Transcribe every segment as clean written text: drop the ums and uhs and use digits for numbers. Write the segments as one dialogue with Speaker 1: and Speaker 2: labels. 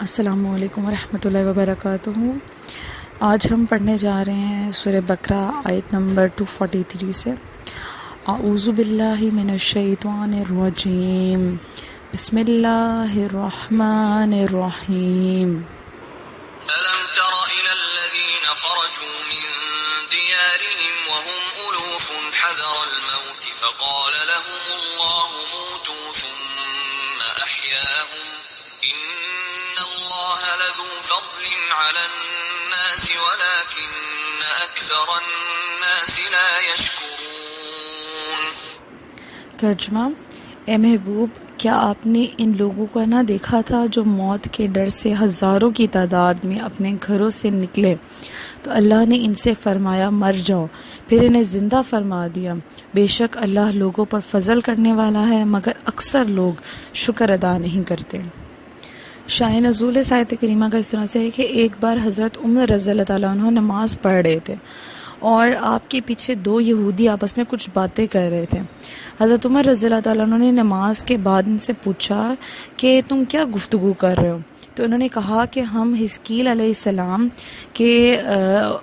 Speaker 1: السلام علیکم ورحمۃ اللہ وبرکاتہ۔ آج ہم پڑھنے جا رہے ہیں سورہ بقرہ آیت نمبر 243 سے۔ اعوذ باللہ من الشیطان الرجیم، بسم اللہ الرحمن الرحیم۔
Speaker 2: ألم تر إلى الذين خرجوا من ديارهم وهم ألوف حذر الموت فقال لهم الله موتوا ثم أحياهم إن الله لذو فضل على الناس ولكن أكثر الناس لا يشكرون۔
Speaker 1: ترجمہ: اے محبوب، کیا آپ نے ان لوگوں کو نہ دیکھا تھا جو موت کے ڈر سے ہزاروں کی تعداد میں اپنے گھروں سے نکلے تو اللہ نے ان سے فرمایا مر جاؤ، پھر انہیں زندہ فرما دیا۔ بے شک اللہ لوگوں پر فضل کرنے والا ہے، مگر اکثر لوگ شکر ادا نہیں کرتے۔ شاہ نزول اس آیت کریمہ کا اس طرح سے ہے کہ ایک بار حضرت عمر رضی اللہ تعالیٰ عنہ نماز پڑھ رہے تھے اور آپ کے پیچھے دو یہودی آپس میں کچھ باتیں کر رہے تھے۔ حضرت عمر رضی اللہ تعالیٰ عنہ نے نماز کے بعد ان سے پوچھا کہ تم کیا گفتگو کر رہے ہو؟ تو انہوں نے کہا کہ ہم حزقیل علیہ السلام کے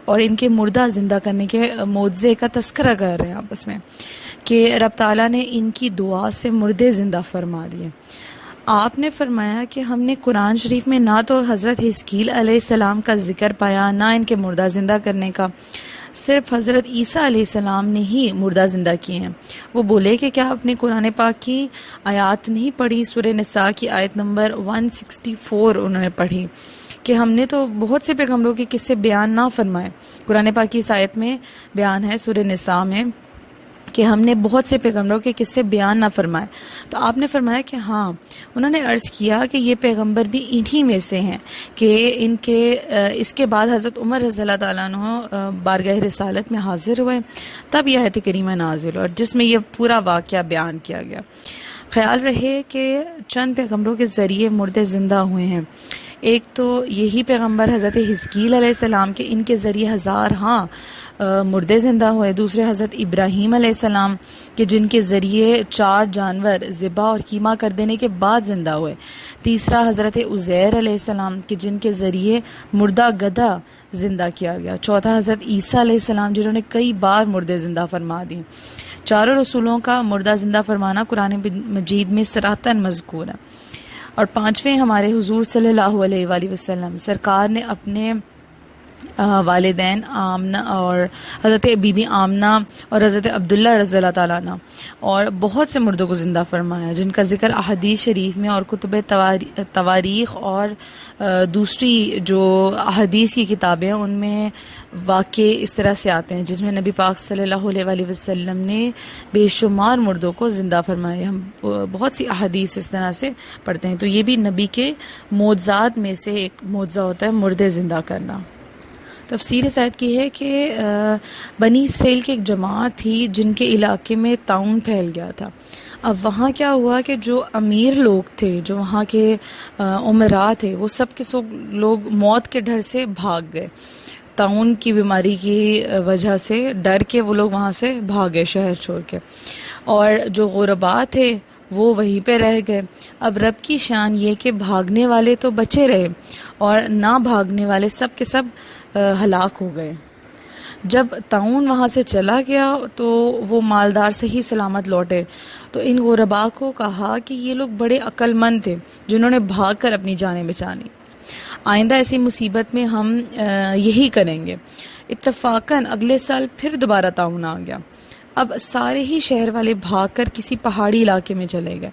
Speaker 1: اور ان کے مردہ زندہ کرنے کے معجزے کا تذکرہ کر رہے ہیں آپس میں، کہ رب تعالیٰ نے ان کی دعا سے مردے زندہ فرما دیے۔ آپ نے فرمایا کہ ہم نے قرآن شریف میں نہ تو حضرت حزقیل علیہ السلام کا ذکر پایا، نہ ان کے مردہ زندہ کرنے کا، صرف حضرت عیسیٰ علیہ السلام نے ہی مردہ زندہ کیے ہیں۔ وہ بولے کہ کیا آپ نے قرآن پاک کی آیات نہیں پڑھی؟ سورہ نساء کی آیت نمبر 164 انہوں نے پڑھی کہ ہم نے تو بہت سے پیغمبروں کے قصے بیان نہ فرمائے۔ قرآن پاک کی اس آیت میں بیان ہے سورہ نساء میں کہ ہم نے بہت سے پیغمبروں کے قصے بیان نہ فرمائے۔ تو آپ نے فرمایا کہ ہاں۔ انہوں نے عرض کیا کہ یہ پیغمبر بھی انہی میں سے ہیں کہ ان کے اس کے بعد حضرت عمر رضی اللہ تعالیٰ عنہ بارگاہ رسالت میں حاضر ہوئے، تب یہ آیت کریمہ نازل ہوئی اور جس میں یہ پورا واقعہ بیان کیا گیا۔ خیال رہے کہ چند پیغمبروں کے ذریعے مردے زندہ ہوئے ہیں۔ ایک تو یہی پیغمبر حضرت حزقیل علیہ السلام کے ان کے ذریعے ہزار مردے زندہ ہوئے۔ دوسرے حضرت ابراہیم علیہ السلام کہ جن کے ذریعے 4 جانور ذبح اور کیما کر دینے کے بعد زندہ ہوئے۔ تیسرا حضرت عزیر علیہ السلام کہ جن کے ذریعے مردہ گدھا زندہ کیا گیا۔ چوتھا حضرت عیسیٰ علیہ السلام جنہوں نے کئی بار مردے زندہ فرما دی۔ چاروں رسولوں کا مردہ زندہ فرمانا قرآن مجید میں صراحتاً مذکور ہے۔ اور پانچویں ہمارے حضور صلی اللہ علیہ وآلہ وسلم سرکار نے اپنے والدین آمنہ اور حضرت بی بی آمنہ اور حضرت عبداللہ رضی اللہ تعالیٰ عنہ اور بہت سے مردوں کو زندہ فرمایا، جن کا ذکر احادیث شریف میں اور کتب تواریخ اور دوسری جو احادیث کی کتابیں ہیں ان میں واقع اس طرح سے آتے ہیں، جس میں نبی پاک صلی اللہ علیہ وآلہ وسلم نے بے شمار مردوں کو زندہ فرمایا۔ ہم بہت سی احادیث اس طرح سے پڑھتے ہیں، تو یہ بھی نبی کے معجزات میں سے ایک معجزہ ہوتا ہے مردے زندہ کرنا۔ تفسیر اس آیت کی ہے کہ بنی اسرائیل کی ایک جماعت تھی جن کے علاقے میں طاعون پھیل گیا تھا۔ اب وہاں کیا ہوا کہ جو امیر لوگ تھے، جو وہاں کے امراء تھے، وہ سب کے سب لوگ موت کے ڈر سے بھاگ گئے۔ طاعون کی بیماری کی وجہ سے ڈر کے وہ لوگ وہاں سے بھاگے شہر چھوڑ کے، اور جو غرباء تھے وہ وہیں پہ رہ گئے۔ اب رب کی شان یہ کہ بھاگنے والے تو بچے رہے اور نہ بھاگنے والے سب کے سب ہلاک ہو گئے۔ جب طاعون وہاں سے چلا گیا تو وہ مالدار صحیح سلامت لوٹے، تو ان غرباء کو کہا کہ یہ لوگ بڑے عقل مند تھے جنہوں نے بھاگ کر اپنی جانیں بچانی، آئندہ ایسی مصیبت میں ہم یہی کریں گے۔ اتفاقاً اگلے سال پھر دوبارہ طاعون آ گیا۔ اب سارے ہی شہر والے بھاگ کر کسی پہاڑی علاقے میں چلے گئے۔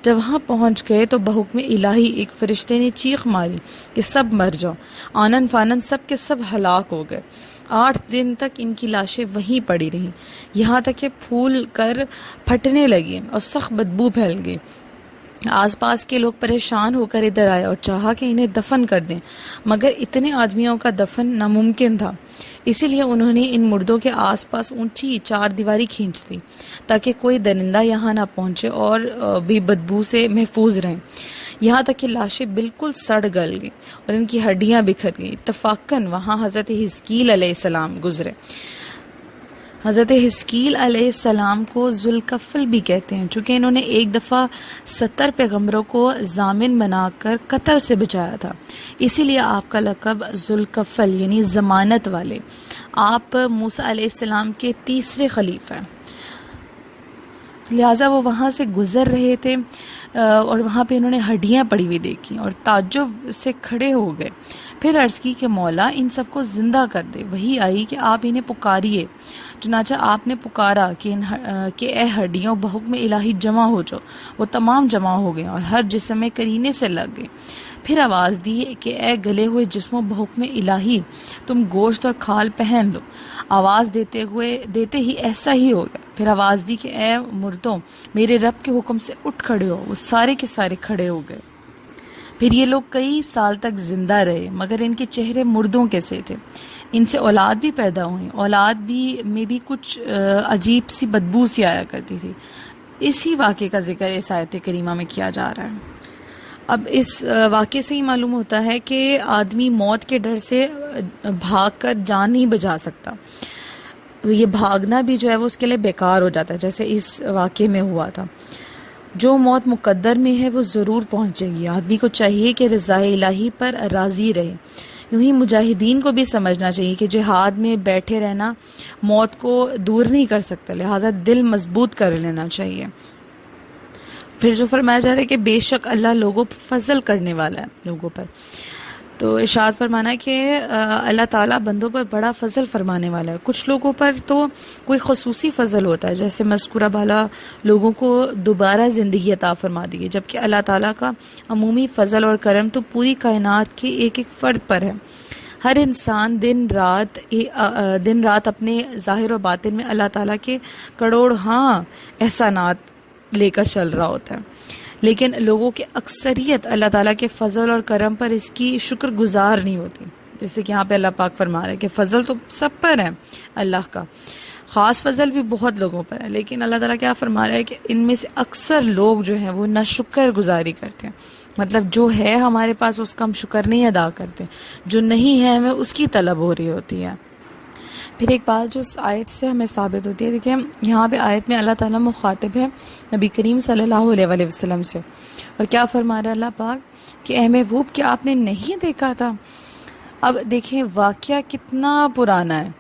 Speaker 1: جب وہاں پہنچ گئے تو بحکم الہی ایک فرشتے نے چیخ ماری کہ سب مر جاؤ۔ آنن فانن سب کے سب ہلاک ہو گئے۔ 8 دن تک ان کی لاشیں وہیں پڑی رہیں، یہاں تک کہ پھول کر پھٹنے لگی اور سخت بدبو پھیل گئی۔ آس پاس کے لوگ پریشان ہو کر ادھر آئے اور چاہا کہ انہیں دفن کر دیں، مگر اتنے آدمیوں کا دفن ناممکن تھا، اسی لیے انہوں نے ان مردوں کے آس پاس اونچی 4 دیواری کھینچ دی تاکہ کوئی درندہ یہاں نہ پہنچے اور بھی بدبو سے محفوظ رہیں، یہاں تک کہ لاشیں بالکل سڑ گل گئیں اور ان کی ہڈیاں بکھر گئیں۔ اتفاقاً وہاں حضرت حزقیل علیہ السلام گزرے۔ حضرت حزقیل علیہ السلام کو ذوالکفل بھی کہتے ہیں، چونکہ انہوں نے ایک دفعہ 70 پیغمبروں کو ضامن بنا کر قتل سے بچایا تھا، اسی لیے آپ کا لقب ذوالکفل یعنی ضمانت والے۔ آپ موسیٰ علیہ السلام کے تیسرے خلیفہ ہیں، لہٰذا وہ وہاں سے گزر رہے تھے اور وہاں پہ انہوں نے ہڈیاں پڑی ہوئی دیکھی اور تعجب سے کھڑے ہو گئے۔ پھر عرض کی کہ مولا ان سب کو زندہ کر دے۔ وہی آئی کہ آپ انہیں پکاریے۔ چنانچہ آپ نے پکارا کہ اے ہڈیوں بحکم الہی جمع ہو جاؤ۔ وہ تمام جمع ہو گئے اور ہر جسم میں کرینے سے لگ گئے۔ پھر آواز دی کہ اے گلے ہوئے جسموں بحکم الہی تم گوشت اور کھال پہن لو۔ آواز دیتے ہی ایسا ہی ہو گیا۔ پھر آواز دی کہ اے مردوں میرے رب کے حکم سے اٹھ کھڑے ہو۔ وہ سارے کے سارے کھڑے ہو گئے۔ پھر یہ لوگ کئی سال تک زندہ رہے مگر ان کے چہرے مردوں کے سے تھے۔ ان سے اولاد بھی پیدا ہوئی، اولاد میں بھی کچھ عجیب سی بدبو سی آیا کرتی تھی۔ اسی واقعے کا ذکر اس آیت کریمہ میں کیا جا رہا ہے۔ اب اس واقعے سے ہی معلوم ہوتا ہے کہ آدمی موت کے ڈر سے بھاگ کر جان نہیں بچا سکتا، تو یہ بھاگنا بھی جو ہے وہ اس کے لیے بیکار ہو جاتا ہے، جیسے اس واقعے میں ہوا تھا۔ جو موت مقدر میں ہے وہ ضرور پہنچے گی۔ آدمی کو چاہیے کہ رضا الہی پر راضی رہے۔ یوں ہی مجاہدین کو بھی سمجھنا چاہیے کہ جہاد میں بیٹھے رہنا موت کو دور نہیں کر سکتا، لہٰذا دل مضبوط کر لینا چاہیے۔ پھر جو فرمایا جا رہا ہے کہ بے شک اللہ لوگوں پر فضل کرنے والا ہے، لوگوں پر، تو ارشاد فرمانا ہے کہ اللہ تعالیٰ بندوں پر بڑا فضل فرمانے والا ہے۔ کچھ لوگوں پر تو کوئی خصوصی فضل ہوتا ہے، جیسے مذکورہ بالا لوگوں کو دوبارہ زندگی عطا فرما دی ہے، جبکہ اللہ تعالیٰ کا عمومی فضل اور کرم تو پوری کائنات کے ایک ایک فرد پر ہے۔ ہر انسان دن رات اپنے ظاہر و باطن میں اللہ تعالیٰ کے کروڑ احسانات لے کر چل رہا ہوتا ہے، لیکن لوگوں کی اکثریت اللہ تعالیٰ کے فضل اور کرم پر اس کی شکر گزار نہیں ہوتی۔ جیسے کہ یہاں پہ اللہ پاک فرما رہا ہے کہ فضل تو سب پر ہے، اللہ کا خاص فضل بھی بہت لوگوں پر ہے، لیکن اللہ تعالیٰ کیا فرما رہا ہے کہ ان میں سے اکثر لوگ جو ہیں وہ نہ شکر گزاری کرتے ہیں، مطلب جو ہے ہمارے پاس اس کا ہم شکر نہیں ادا کرتے، جو نہیں ہے ہمیں اس کی طلب ہو رہی ہوتی ہے۔ پھر ایک بات جو اس آیت سے ہمیں ثابت ہوتی ہے، دیکھیں یہاں پہ آیت میں اللہ تعالیٰ مخاطب ہے نبی کریم صلی اللہ علیہ وآلہ وسلم سے، اور کیا فرما رہا ہے اللہ پاک کہ اے محبوب کیا آپ نے نہیں دیکھا تھا؟ اب دیکھیں واقعہ کتنا پرانا ہے،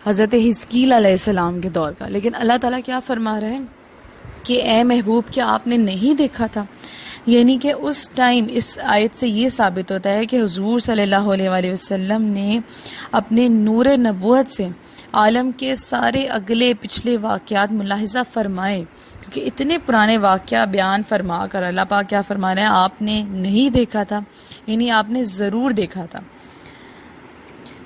Speaker 1: حضرت حزقیل علیہ السلام کے دور کا، لیکن اللہ تعالیٰ کیا فرما رہے ہیں کہ اے محبوب کیا آپ نے نہیں دیکھا تھا؟ یعنی کہ اس ٹائم اس آیت سے یہ ثابت ہوتا ہے کہ حضور صلی اللہ علیہ وآلہ وسلم نے اپنے نور نبوت سے عالم کے سارے اگلے پچھلے واقعات ملاحظہ فرمائے، کیونکہ اتنے پرانے واقعہ بیان فرما کر اللہ پاک کیا فرما رہے ہیں، آپ نے نہیں دیکھا تھا، یعنی آپ نے ضرور دیکھا تھا۔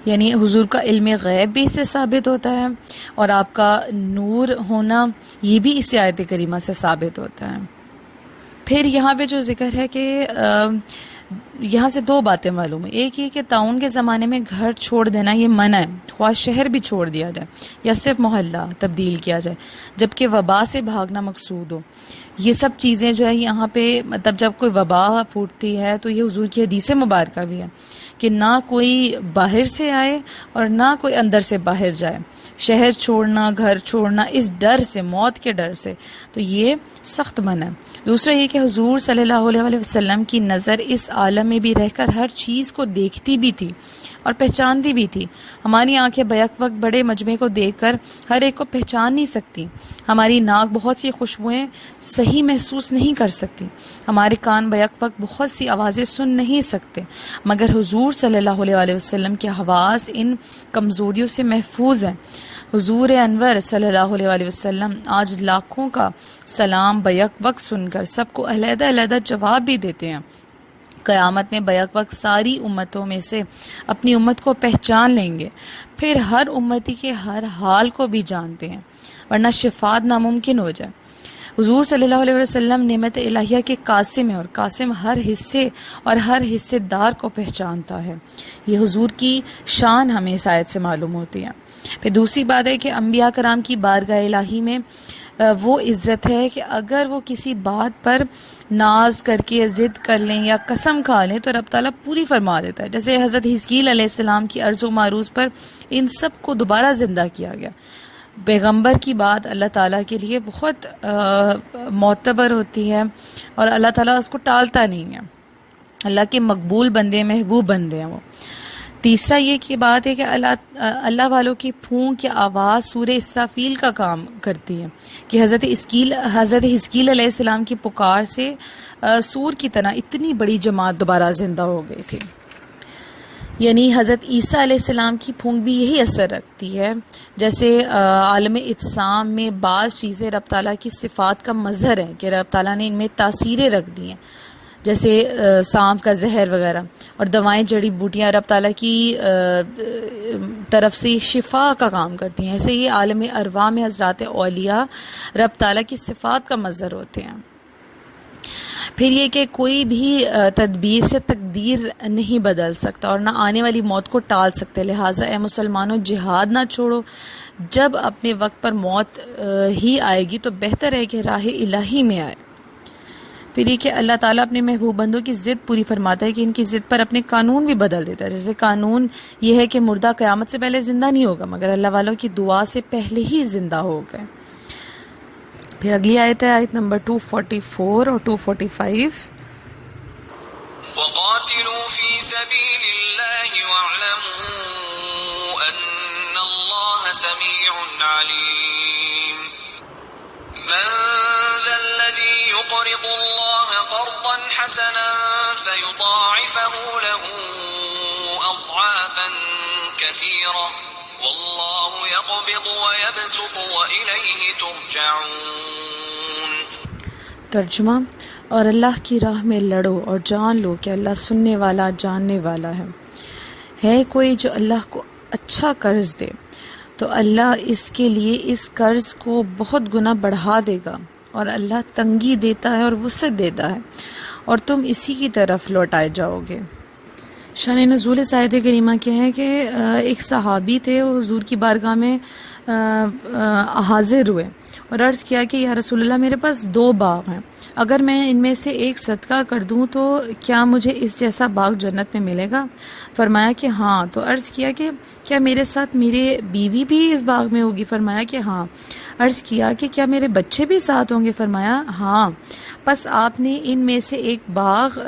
Speaker 1: یعنی حضور کا علم غیب بھی اس سے ثابت ہوتا ہے، اور آپ کا نور ہونا یہ بھی اس آیت کریمہ سے ثابت ہوتا ہے۔ پھر یہاں پہ جو ذکر ہے کہ یہاں سے دو باتیں معلوم ہیں، ایک یہ کہ طاعون کے زمانے میں گھر چھوڑ دینا یہ منع ہے، خواہ شہر بھی چھوڑ دیا جائے یا صرف محلہ تبدیل کیا جائے، جبکہ وبا سے بھاگنا مقصود ہو۔ یہ سب چیزیں جو ہے یہاں پہ مطلب جب کوئی وبا پھوٹتی ہے تو یہ حضور کی حدیث مبارکہ بھی ہے کہ نہ کوئی باہر سے آئے اور نہ کوئی اندر سے باہر جائے، شہر چھوڑنا، گھر چھوڑنا اس ڈر سے، موت کے ڈر سے، تو یہ سخت منع ہے۔ دوسرا یہ کہ حضور صلی اللہ علیہ وسلم کی نظر اس عالم میں بھی رہ کر ہر چیز کو دیکھتی بھی تھی اور پہچانتی بھی تھی۔ ہماری آنکھیں بیک وقت بڑے مجمع کو دیکھ کر ہر ایک کو پہچان نہیں سکتی، ہماری ناک بہت سی خوشبوئیں صحیح محسوس نہیں کر سکتی، ہمارے کان بیک وقت بہت سی آوازیں سن نہیں سکتے، مگر حضور صلی اللہ علیہ وسلم کے حواس ان کمزوریوں سے محفوظ ہیں۔ حضور انور صلی اللہ علیہ وسلم آج لاکھوں کا سلام بیک وقت سن کر سب کو علیحدہ علیحدہ جواب بھی دیتے ہیں۔ قیامت میں بیک وقت ساری امتوں میں سے اپنی امت کو پہچان لیں گے، پھر ہر امتی کے ہر حال کو بھی جانتے ہیں، ورنہ شفاعت ناممکن ہو جائے۔ حضور صلی اللہ علیہ وسلم نعمت الہیہ کے قاسم ہے، اور قاسم ہر حصے اور ہر حصے دار کو پہچانتا ہے۔ یہ حضور کی شان ہمیں اس آیت سے معلوم ہوتی ہے۔ پھر دوسری بات ہے کہ انبیاء کرام کی بارگاہ الہی میں وہ عزت ہے کہ اگر وہ کسی بات پر ناز کر کے ضد کر لیں یا قسم کھا لیں تو رب تعالیٰ پوری فرما دیتا ہے، جیسے حضرت حزقیل علیہ السلام کی عرض و معروض پر ان سب کو دوبارہ زندہ کیا گیا۔ پیغمبر کی بات اللہ تعالیٰ کے لیے بہت معتبر ہوتی ہے اور اللہ تعالیٰ اس کو ٹالتا نہیں ہے. اللہ کے مقبول بندے محبوب بندے ہیں وہ. تیسرا یہ کہ بات ہے کہ اللہ والوں کی پھونک کی آواز سورہ اسرافیل کا کام کرتی ہے کہ حضرت حزقیل علیہ السلام کی پکار سے سور کی طرح اتنی بڑی جماعت دوبارہ زندہ ہو گئی تھی. یعنی حضرت عیسیٰ علیہ السلام کی پھونک بھی یہی اثر رکھتی ہے. جیسے عالم اجسام میں بعض چیزیں رب تعالیٰ کی صفات کا مظہر ہے کہ رب تعالیٰ نے ان میں تاثیریں رکھ دی ہیں، جیسے سانپ کا زہر وغیرہ، اور دوائیں جڑی بوٹیاں رب تعالیٰ کی طرف سے شفا کا کام کرتی ہیں. ایسے ہی عالم ارواح میں حضرات اولیاء رب تعالیٰ کی صفات کا مظہر ہوتے ہیں. پھر یہ کہ کوئی بھی تدبیر سے تقدیر نہیں بدل سکتا اور نہ آنے والی موت کو ٹال سکتے. لہٰذا اے مسلمانوں، جہاد نہ چھوڑو. جب اپنے وقت پر موت ہی آئے گی تو بہتر ہے کہ راہ الہی میں آئے. پھر یہ کہ اللہ تعالیٰ اپنے محبوب بندوں کی ضد پوری فرماتا ہے کہ ان کی ضد پر اپنے قانون بھی بدل دیتا ہے. جیسے قانون یہ ہے کہ مردہ قیامت سے پہلے زندہ نہیں ہوگا، مگر اللہ والوں کی دعا سے پہلے ہی زندہ ہو گئے. پھر اگلی آیت ہے آیت نمبر 244 اور 245.
Speaker 2: وقاتلوا في سبيل الله واعلموا أن الله سميع عليم. من ذا الذي يقرض الله قرضا حسنا فيضاعفه له أضعافا كثيرة والله يقبض ويبسط وإليه ترجعون.
Speaker 1: ترجمہ: اور اللہ کی راہ میں لڑو اور جان لو کہ اللہ سننے والا جاننے والا ہے کوئی جو اللہ کو اچھا قرض دے تو اللہ اس کے لیے اس قرض کو بہت گنا بڑھا دے گا، اور اللہ تنگی دیتا ہے اور وسعت دیتا ہے، اور تم اسی کی طرف لوٹائے جاؤ گے. شان نزول اس آیت کریمہ کے ہیں کہ ایک صحابی تھے، وہ حضور کی بارگاہ میں حاضر ہوئے اور عرض کیا کہ یا رسول اللہ، میرے پاس 2 باغ ہیں، اگر میں ان میں سے ایک صدقہ کر دوں تو کیا مجھے اس جیسا باغ جنت میں ملے گا؟ فرمایا کہ ہاں. تو عرض کیا کہ کیا میرے ساتھ میرے بیوی بھی اس باغ میں ہوگی؟ فرمایا کہ ہاں. عرض کیا کہ کیا میرے بچے بھی ساتھ ہوں گے؟ فرمایا ہاں. پس آپ نے ان میں سے ایک باغ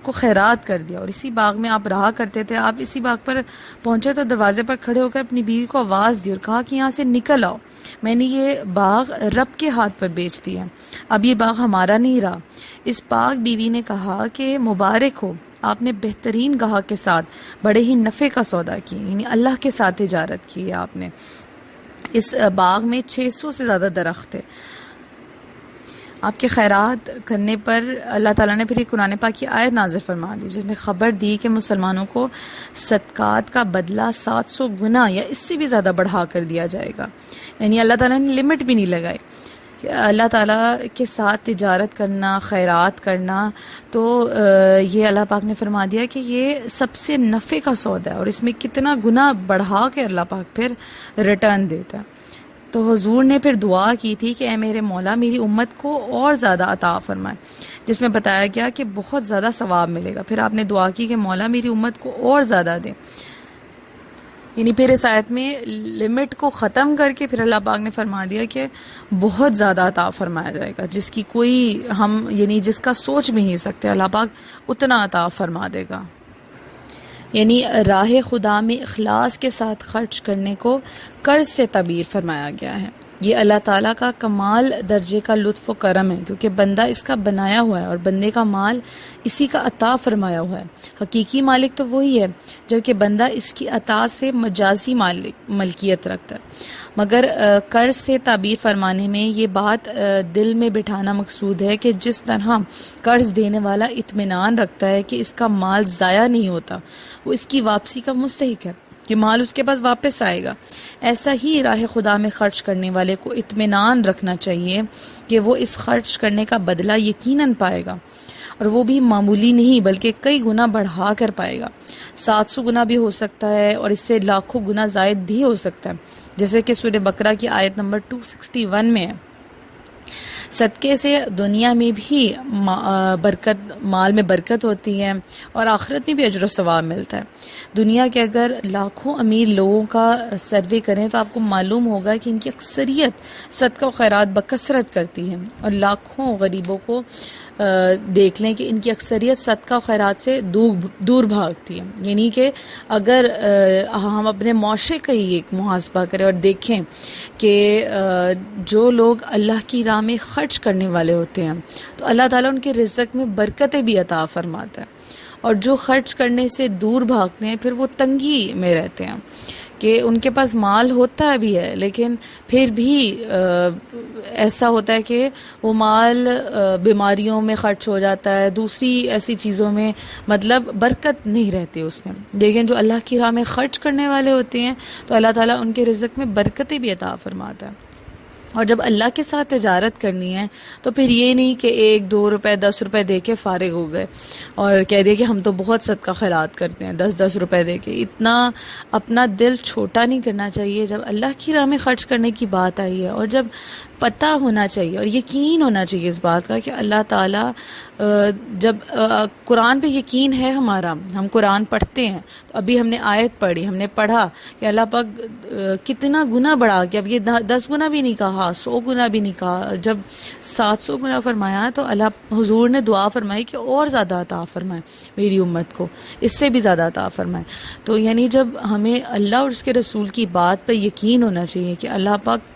Speaker 1: کو خیرات کر دیا، اور اسی باغ میں آپ رہا کرتے تھے. آپ اسی باغ پر پہنچے تو دروازے پر کھڑے ہو کر اپنی بیوی کو آواز دی اور کہا کہ یہاں سے نکل آؤ، میں نے یہ باغ رب کے ہاتھ پر بیچ دیا، اب یہ باغ ہمارا نہیں رہا. اس پاک بیوی نے کہا کہ مبارک ہو، آپ نے بہترین گاہک کے ساتھ بڑے ہی نفع کا سودا کی، یعنی اللہ کے ساتھ تجارت کی ہے آپ نے. اس باغ میں 600 سے زیادہ درخت تھے. آپ کے خیرات کرنے پر اللہ تعالیٰ نے پھر ایک قرآن پاک کی آیت نازل فرما دی جس میں خبر دی کہ مسلمانوں کو صدقات کا بدلہ 700 گنا یا اس سے بھی زیادہ بڑھا کر دیا جائے گا. یعنی اللہ تعالیٰ نے لمٹ بھی نہیں لگائی. اللہ تعالیٰ کے ساتھ تجارت کرنا، خیرات کرنا، تو یہ اللہ پاک نے فرما دیا کہ یہ سب سے نفع کا سودا ہے، اور اس میں کتنا گنا بڑھا کے اللہ پاک پھر ریٹرن دیتا ہے. تو حضور نے پھر دعا کی تھی کہ اے میرے مولا، میری امت کو اور زیادہ عطا فرمائے، جس میں بتایا گیا کہ بہت زیادہ ثواب ملے گا. پھر آپ نے دعا کی کہ مولا میری امت کو اور زیادہ دے. یعنی پھر اس آیت میں لمٹ کو ختم کر کے پھر اللہ پاک نے فرما دیا کہ بہت زیادہ عطا فرمایا جائے گا، جس کی کوئی یعنی جس کا سوچ بھی نہیں سکتے، اللہ پاک اتنا عطا فرما دے گا. یعنی راہ خدا میں اخلاص کے ساتھ خرچ کرنے کو قرض سے تعبیر فرمایا گیا ہے. یہ اللہ تعالیٰ کا کمال درجے کا لطف و کرم ہے، کیونکہ بندہ اس کا بنایا ہوا ہے اور بندے کا مال اسی کا عطا فرمایا ہوا ہے. حقیقی مالک تو وہی ہے، جبکہ بندہ اس کی عطا سے مجازی ملکیت رکھتا ہے. مگر قرض سے تعبیر فرمانے میں یہ بات دل میں بٹھانا مقصود ہے کہ جس طرح قرض دینے والا اطمینان رکھتا ہے کہ اس کا مال ضائع نہیں ہوتا، وہ اس کی واپسی کا مستحق ہے کہ مال اس کے پاس واپس آئے گا، ایسا ہی راہ خدا میں خرچ کرنے والے کو اطمینان رکھنا چاہیے کہ وہ اس خرچ کرنے کا بدلہ یقیناً پائے گا، اور وہ بھی معمولی نہیں بلکہ کئی گنا بڑھا کر پائے گا. 700 گنا بھی ہو سکتا ہے اور اس سے لاکھوں گنا زائد بھی ہو سکتا ہے، جیسے کہ سورہ بقرہ کی آیت نمبر 261 میں ہے. صدقے سے دنیا میں بھی برکت، مال میں برکت ہوتی ہے اور آخرت میں بھی اجر و ثواب ملتا ہے۔ دنیا کے اگر لاکھوں امیر لوگوں کا سروے کریں تو آپ کو معلوم ہوگا کہ ان کی اکثریت صدقہ و خیرات بکثرت کرتی ہے، اور لاکھوں غریبوں کو دیکھ لیں کہ ان کی اکثریت صدقہ و خیرات سے دور بھاگتی ہے۔ یعنی کہ اگر ہم اپنے معاشرے کا ہی ایک محاسبہ کریں اور دیکھیں کہ جو لوگ اللہ کی راہ میں خرچ کرنے والے ہوتے ہیں تو اللہ تعالیٰ ان کے رزق میں برکتیں بھی عطا فرماتا ہے، اور جو خرچ کرنے سے دور بھاگتے ہیں پھر وہ تنگی میں رہتے ہیں کہ ان کے پاس مال ہوتا بھی ہے لیکن پھر بھی ایسا ہوتا ہے کہ وہ مال بیماریوں میں خرچ ہو جاتا ہے، دوسری ایسی چیزوں میں، مطلب برکت نہیں رہتی اس میں۔ لیکن جو اللہ کی راہ میں خرچ کرنے والے ہوتے ہیں تو اللہ تعالیٰ ان کے رزق میں برکتیں بھی عطا فرماتا ہے۔ اور جب اللہ کے ساتھ تجارت کرنی ہے تو پھر یہ نہیں کہ 1-2 روپے 10 روپے دے کے فارغ ہو گئے اور کہہ دیا کہ ہم تو بہت صدقہ خیرات کرتے ہیں 10-10 روپے دے کے۔ اتنا اپنا دل چھوٹا نہیں کرنا چاہیے۔ جب اللہ کی راہ میں خرچ کرنے کی بات آئی ہے اور جب پتہ ہونا چاہیے اور یقین ہونا چاہیے اس بات کا کہ اللہ تعالیٰ جب قرآن پہ یقین ہے ہمارا، ہم قرآن پڑھتے ہیں، تو ابھی ہم نے آیت پڑھی، ہم نے پڑھا کہ اللہ پاک کتنا گنا بڑھا کے، اب یہ 10 گنا بھی نہیں کہا، 100 گنا بھی نہیں کہا، جب 700 گنا فرمایا تو اللہ حضور نے دعا فرمائی کہ اور زیادہ عطا فرمائے میری امت کو، اس سے بھی زیادہ عطا فرمائے۔ تو یعنی جب ہمیں اللہ اور اس کے رسول کی بات پر یقین ہونا چاہیے کہ اللہ پاک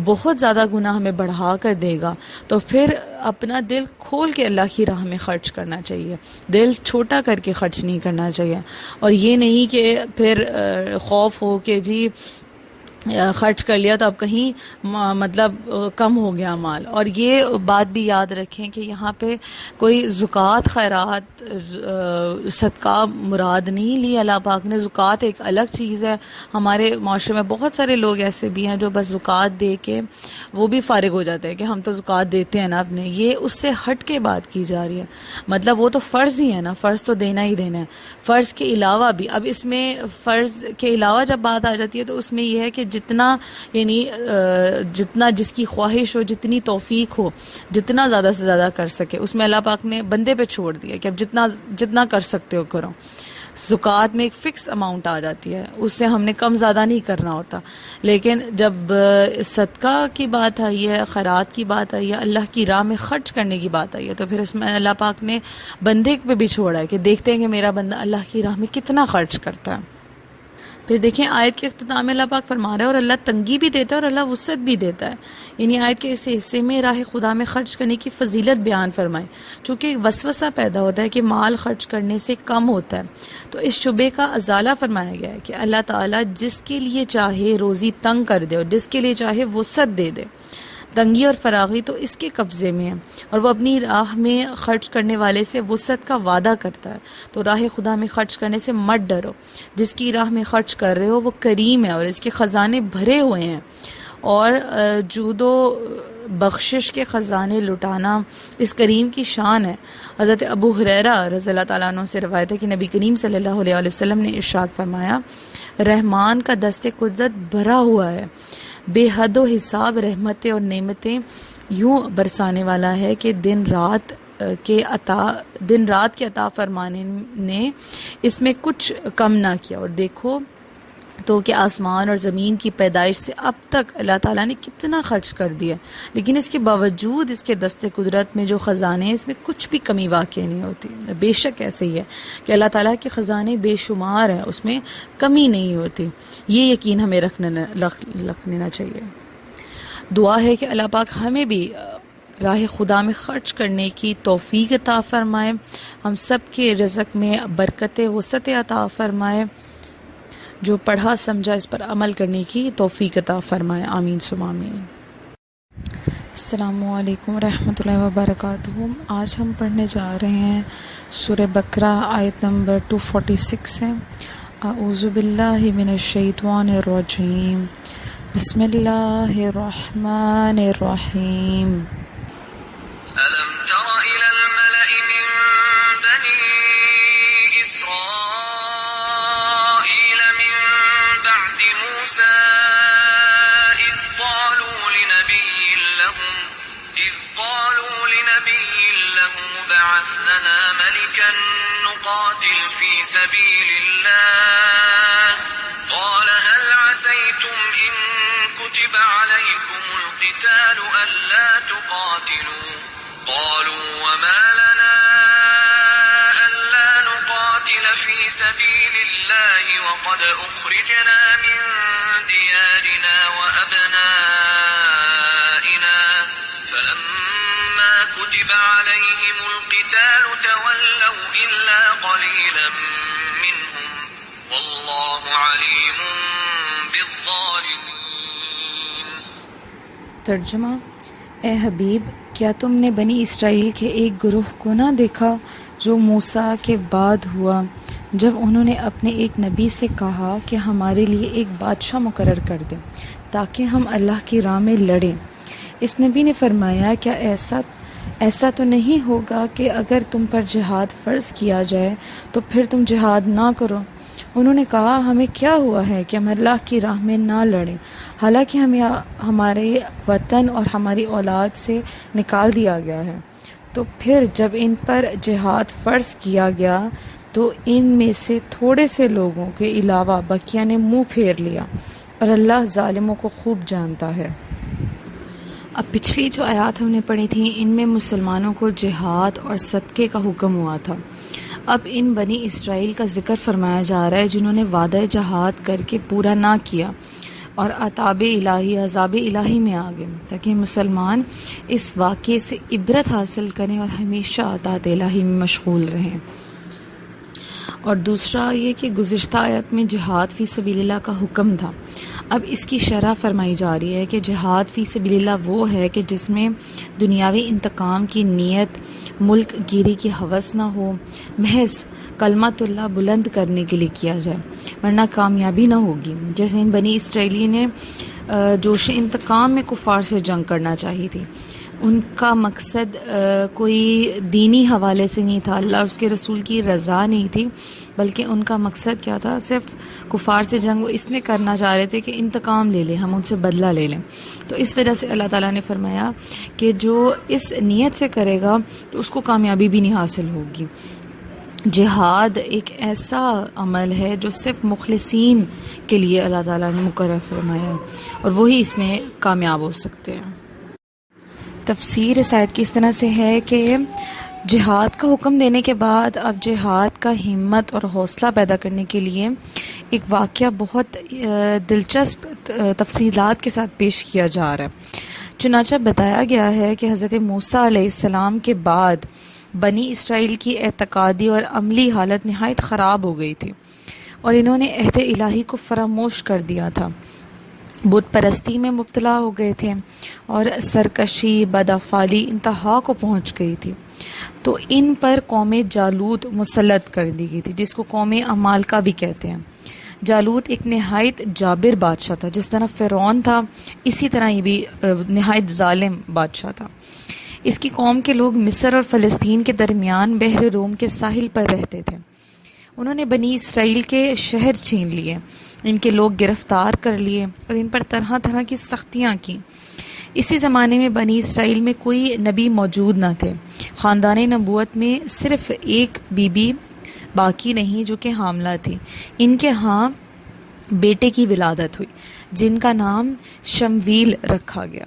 Speaker 1: بہت زیادہ گناہ ہمیں بڑھا کر دے گا، تو پھر اپنا دل کھول کے اللہ کی راہ میں خرچ کرنا چاہیے، دل چھوٹا کر کے خرچ نہیں کرنا چاہیے، اور یہ نہیں کہ پھر خوف ہو کہ جی خرچ کر لیا تو اب کہیں مطلب کم ہو گیا مال۔ اور یہ بات بھی یاد رکھیں کہ یہاں پہ کوئی زکوٰۃ خیرات صدقہ مراد نہیں لی اللہ پاک نے۔ زکوٰۃ ایک الگ چیز ہے۔ ہمارے معاشرے میں بہت سارے لوگ ایسے بھی ہیں جو بس زکوٰۃ دے کے وہ بھی فارغ ہو جاتے ہیں کہ ہم تو زکوٰۃ دیتے ہیں نا اپنے، یہ اس سے ہٹ کے بات کی جا رہی ہے۔ مطلب وہ تو فرض ہی ہے نا، فرض تو دینا ہی دینا ہے، فرض کے علاوہ بھی۔ اب اس میں فرض کے علاوہ جب بات آ جاتی ہے تو اس میں یہ ہے کہ جتنا یعنی جتنا جس کی خواہش ہو، جتنی توفیق ہو، جتنا زیادہ سے زیادہ کر سکے، اس میں اللہ پاک نے بندے پہ چھوڑ دیا کہ اب جتنا کر سکتے ہو کرو۔ زکوٰۃ میں ایک فکس اماؤنٹ آ جاتی ہے، اس سے ہم نے کم زیادہ نہیں کرنا ہوتا۔ لیکن جب صدقہ کی بات آئی ہے، خیرات کی بات آئی ہے، اللہ کی راہ میں خرچ کرنے کی بات آئی ہے، تو پھر اس میں اللہ پاک نے بندے پہ بھی چھوڑا ہے کہ دیکھتے ہیں کہ میرا بندہ اللہ کی راہ میں کتنا خرچ کرتا ہے۔ پھر دیکھیں آیت کے اختتام میں اللہ پاک فرما رہا ہے اور اللہ تنگی بھی دیتا ہے اور اللہ وسعت بھی دیتا ہے۔ یعنی آیت کے اس حصے میں راہ خدا میں خرچ کرنے کی فضیلت بیان فرمائے، چونکہ وسوسہ پیدا ہوتا ہے کہ مال خرچ کرنے سے کم ہوتا ہے، تو اس شبے کا ازالہ فرمایا گیا ہے کہ اللہ تعالیٰ جس کے لیے چاہے روزی تنگ کر دے اور جس کے لیے چاہے وسعت دے دے۔ تنگی اور فراغی تو اس کے قبضے میں ہے، اور وہ اپنی راہ میں خرچ کرنے والے سے وسعت کا وعدہ کرتا ہے۔ تو راہ خدا میں خرچ کرنے سے مت ڈرو، جس کی راہ میں خرچ کر رہے ہو وہ کریم ہے اور اس کے خزانے بھرے ہوئے ہیں، اور جود و بخشش کے خزانے لٹانا اس کریم کی شان ہے۔ حضرت ابو ہریرہ رضی اللہ تعالیٰ عنہ سے روایت ہے کہ نبی کریم صلی اللہ علیہ وسلم نے ارشاد فرمایا، رحمان کا دست قدرت بھرا ہوا ہے، بے حد و حساب رحمتیں اور نعمتیں یوں برسانے والا ہے کہ دن رات کے عطا فرمانے نے اس میں کچھ کم نہ کیا۔ اور دیکھو تو کہ آسمان اور زمین کی پیدائش سے اب تک اللہ تعالیٰ نے کتنا خرچ کر دیا، لیکن اس کے باوجود اس کے دست قدرت میں جو خزانے ہیں اس میں کچھ بھی کمی واقع نہیں ہوتی۔ بے شک ایسے ہی ہے کہ اللہ تعالیٰ کے خزانے بے شمار ہیں، اس میں کمی نہیں ہوتی۔ یہ یقین ہمیں رکھنا چاہیے۔ دعا ہے کہ اللہ پاک ہمیں بھی راہ خدا میں خرچ کرنے کی توفیق عطا فرمائے، ہم سب کے رزق میں برکت وسعت عطا فرمائے، جو پڑھا سمجھا اس پر عمل کرنے کی توفیق عطا فرمائے، آمین ثم آمین۔ السلام علیکم ورحمۃ اللہ وبرکاتہ۔ آج ہم پڑھنے جا رہے ہیں سورہ بقرہ، آیت نمبر 246 ہے۔ اعوذ باللہ من الشیطان الرجیم، بسم اللہ الرحمن الرحیم۔
Speaker 2: ألم تر إلى الملأ من بني إسرائيل من بعد موسى إذ في سبيل الله قال هل عسيتم إن كتب عليكم القتال ألا تقاتلوا قالوا وما لنا ألا نقاتل في سبيل الله وقد أخرجنا من ديارنا وأبنائنا فلما كتب عليهم القتال تولوا إلا قليلا منهم والله عليم بالظالمين.
Speaker 1: ترجمہ: اے حبیب، کیا تم نے بنی اسرائیل کے ایک گروہ کو نہ دیکھا جو موسیٰ کے بعد ہوا، جب انہوں نے اپنے ایک نبی سے کہا کہ ہمارے لیے ایک بادشاہ مقرر کر دیں تاکہ ہم اللہ کی راہ میں لڑیں؟ اس نبی نے فرمایا، کیا ایسا تو نہیں ہوگا کہ اگر تم پر جہاد فرض کیا جائے تو پھر تم جہاد نہ کرو؟ انہوں نے کہا، ہمیں کیا ہوا ہے کہ ہم اللہ کی راہ میں نہ لڑیں، حالانکہ ہمیں ہمارے وطن اور ہماری اولاد سے نکال دیا گیا ہے۔ تو پھر جب ان پر جہاد فرض کیا گیا تو ان میں سے تھوڑے سے لوگوں کے علاوہ بقیہ نے منہ پھیر لیا، اور اللہ ظالموں کو خوب جانتا ہے۔ اب پچھلی جو آیات ہم نے پڑھی تھیں ان میں مسلمانوں کو جہاد اور صدقے کا حکم ہوا تھا۔ اب ان بنی اسرائیل کا ذکر فرمایا جا رہا ہے جنہوں نے وعدہ جہاد کر کے پورا نہ کیا اور عذاب الہی میں آ گئے، تاکہ مسلمان اس واقعے سے عبرت حاصل کریں اور ہمیشہ اطاعت الہی میں مشغول رہیں۔ اور دوسرا یہ کہ گزشتہ آیت میں جہاد فی سبیل اللہ کا حکم تھا، اب اس کی شرح فرمائی جا رہی ہے کہ جہاد فی سبیل اللہ وہ ہے کہ جس میں دنیاوی انتقام کی نیت، ملک گیری کی ہوس نہ ہو، محض کلمۃ اللہ بلند کرنے کے لیے کیا جائے، ورنہ کامیابی نہ ہوگی۔ جیسے ان بنی اسرائیلی نے جوش انتقام میں کفار سے جنگ کرنا چاہی تھی، ان کا مقصد کوئی دینی حوالے سے نہیں تھا، اللہ اور اس کے رسول کی رضا نہیں تھی، بلکہ ان کا مقصد کیا تھا؟ صرف کفار سے جنگ وہ اس لیے کرنا چاہ رہے تھے کہ انتقام لے لیں، ہم ان سے بدلہ لے لیں۔ تو اس وجہ سے اللہ تعالیٰ نے فرمایا کہ جو اس نیت سے کرے گا تو اس کو کامیابی بھی نہیں حاصل ہوگی۔ جہاد ایک ایسا عمل ہے جو صرف مخلصین کے لیے اللہ تعالیٰ نے مقرر فرمایا ہے، اور وہی اس میں کامیاب ہو سکتے ہیں۔ تفسیر اس آیت کی اس طرح سے ہے کہ جہاد کا حکم دینے کے بعد اب جہاد کا ہمت اور حوصلہ پیدا کرنے کے لیے ایک واقعہ بہت دلچسپ تفصیلات کے ساتھ پیش کیا جا رہا ہے۔ چنانچہ بتایا گیا ہے کہ حضرت موسیٰ علیہ السلام کے بعد بنی اسرائیل کی اعتقادی اور عملی حالت نہایت خراب ہو گئی تھی، اور انہوں نے عہد الہی کو فراموش کر دیا تھا، بت پرستی میں مبتلا ہو گئے تھے، اور سرکشی، بدافعالی انتہا کو پہنچ گئی تھی۔ تو ان پر قوم جالوت مسلط کر دی گئی تھی، جس کو قوم عمالقہ بھی کہتے ہیں۔ جالوت ایک نہایت جابر بادشاہ تھا، جس طرح فرعون تھا اسی طرح یہ بھی نہایت ظالم بادشاہ تھا۔ اس کی قوم کے لوگ مصر اور فلسطین کے درمیان بحر روم کے ساحل پر رہتے تھے۔ انہوں نے بنی اسرائیل کے شہر چھین لیے، ان کے لوگ گرفتار کر لیے اور ان پر طرح طرح کی سختیاں کیں۔ اسی زمانے میں بنی اسرائیل میں کوئی نبی موجود نہ تھے، خاندان نبوت میں صرف ایک بی بی باقی نہیں جو کہ حاملہ تھی۔ ان کے ہاں بیٹے کی ولادت ہوئی جن کا نام شمویل رکھا گیا۔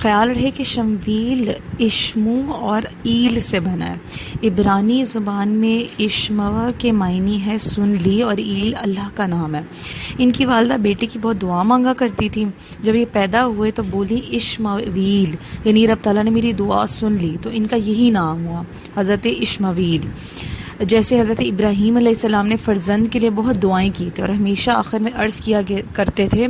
Speaker 1: خیال رہے کہ شمویل اشمو اور ایل سے بنا ہے۔ عبرانی زبان میں اشموا کے معنی ہے سن لی، اور ایل اللہ کا نام ہے۔ ان کی والدہ بیٹے کی بہت دعا مانگا کرتی تھی، جب یہ پیدا ہوئے تو بولی اشمویل، یعنی رب تعالیٰ نے میری دعا سن لی، تو ان کا یہی نام ہوا حضرت اشمویل۔ جیسے حضرت ابراہیم علیہ السلام نے فرزند کے لیے بہت دعائیں کی تھیں، اور ہمیشہ آخر میں عرض کیا کرتے تھے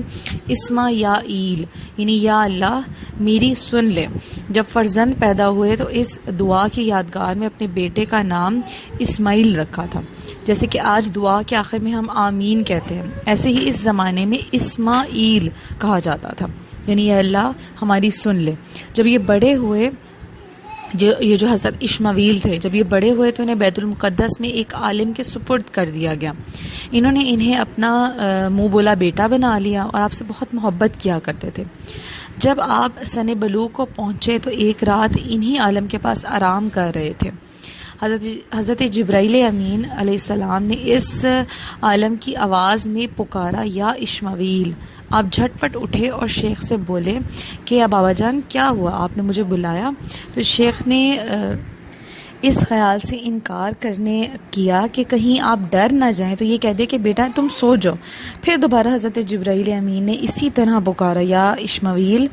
Speaker 1: اسما یا ایل، یعنی یا اللہ میری سن لے۔ جب فرزند پیدا ہوئے تو اس دعا کی یادگار میں اپنے بیٹے کا نام اسماعیل رکھا تھا۔ جیسے کہ آج دعا کے آخر میں ہم آمین کہتے ہیں، ایسے ہی اس زمانے میں اسماعیل کہا جاتا تھا، یعنی یا اللہ ہماری سن لے۔ جب یہ بڑے ہوئے، یہ جو حضرت اشمویل تھے، جب یہ بڑے ہوئے تو انہیں بیت المقدس میں ایک عالم کے سپرد کر دیا گیا۔ انہوں نے انہیں اپنا منہ بولا بیٹا بنا لیا اور آپ سے بہت محبت کیا کرتے تھے۔ جب آپ سن بلوغ کو پہنچے تو ایک رات انہی عالم کے پاس آرام کر رہے تھے۔ حضرت جبرائیل امین علیہ السلام نے اس عالم کی آواز میں پکارا یا اشماویل. آپ جھٹ پٹ اٹھے اور شیخ سے بولے کہ بابا جان کیا ہوا، آپ نے مجھے بلایا؟ تو شیخ نے اس خیال سے انکار کرنے کیا کہ کہیں آپ ڈر نہ جائیں تو یہ کہہ دے کہ بیٹا تم سو جاؤ. پھر دوبارہ حضرت جبرائیل امین نے اسی طرح پکارا یا اشماویل.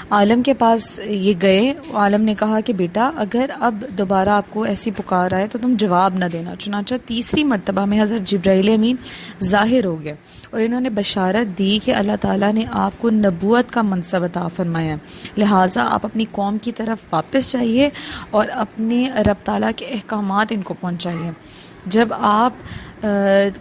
Speaker 1: عالم کے پاس یہ گئے. عالم نے کہا کہ بیٹا اگر اب دوبارہ آپ کو ایسی پکار آئے تو تم جواب نہ دینا. چنانچہ تیسری مرتبہ میں حضرت جبرائیل امین ظاہر ہو گئے اور انہوں نے بشارت دی کہ اللہ تعالیٰ نے آپ کو نبوت کا منصب عطا فرمایا، لہٰذا آپ اپنی قوم کی طرف واپس جائیے اور اپنے رب تعالیٰ کے احکامات ان کو پہنچائیے. جب آپ